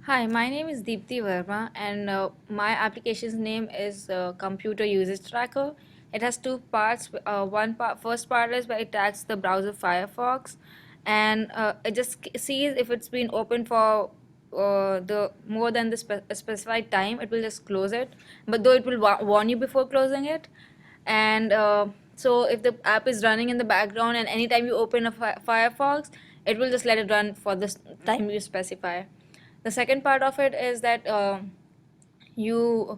Hi, my name is Deepthi Verma, and my application's name is Computer Usage Tracker. It has two parts. First part is where it tracks the browser Firefox, and it just sees if it's been open for the more than the specified time. It will just close it, but though it will warn you before closing it, and so if the app is running in the background and anytime you open a Firefox, it will just let it run for this time you specify. The second part of it is that you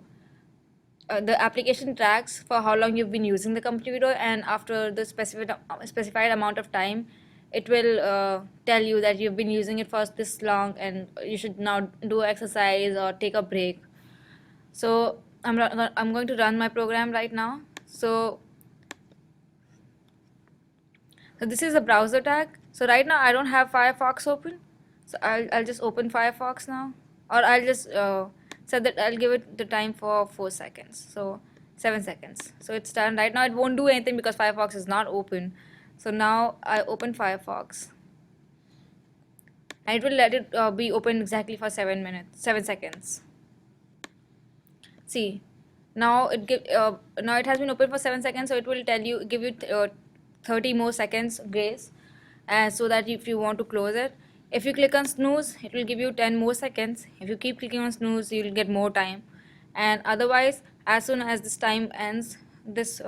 the application tracks for how long you've been using the computer, and after the specified amount of time, it will tell you that you've been using it for this long and you should now do exercise or take a break. So I'm going to run my program right now. So this is a browser tag. So right now I don't have Firefox open. So I'll just open Firefox now. Or I'll just set that I'll give it the time for 4 seconds. So 7 seconds. So it's done. Right now it won't do anything because Firefox is not open. So now I open Firefox. And it will let it be open exactly for 7 seconds. See, now now it has been open for 7 seconds, so it will give you 30 more seconds grace, so that if you want to close it, if you click on snooze, it will give you 10 more seconds. If you keep clicking on snooze, you'll get more time, and otherwise, as soon as this time ends, this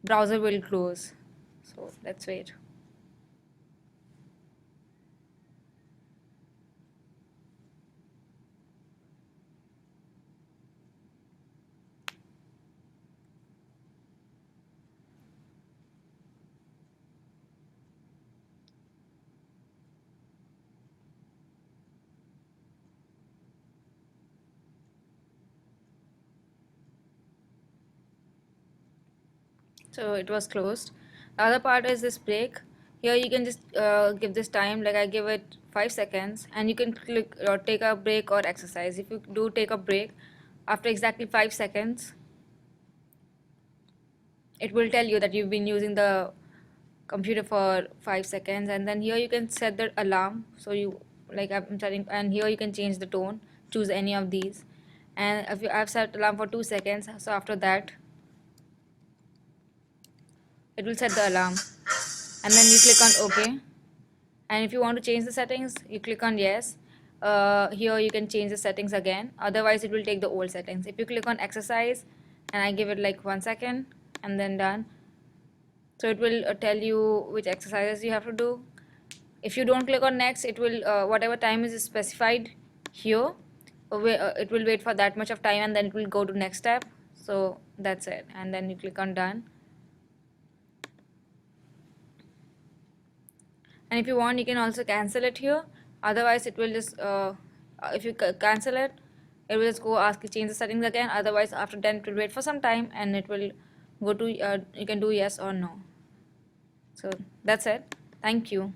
browser will close. So let's wait. So it was closed. The other part is this break. Here you can just give this time, like I give it 5 seconds, and you can click or take a break or exercise. If you do take a break after exactly 5 seconds, it will tell you that you've been using the computer for 5 seconds, and then here you can set the alarm. So you, like I'm setting, and here you can change the tone, choose any of these. And if I've set alarm for 2 seconds, so after that it will set the alarm, and then you click on OK. And if you want to change the settings, you click on yes. Here you can change the settings again, otherwise it will take the old settings. If you click on exercise and I give it like 1 second and then done, so it will tell you which exercises you have to do. If you don't click on next, it will whatever time is specified here, it will wait for that much of time, and then it will go to next step. So that's it, and then you click on done. And if you want, you can also cancel it here. Otherwise it will just if you cancel it, it will just go ask you change the settings again. Otherwise after then it will wait for some time, and it will go to you can do yes or no. So that's it. Thank you.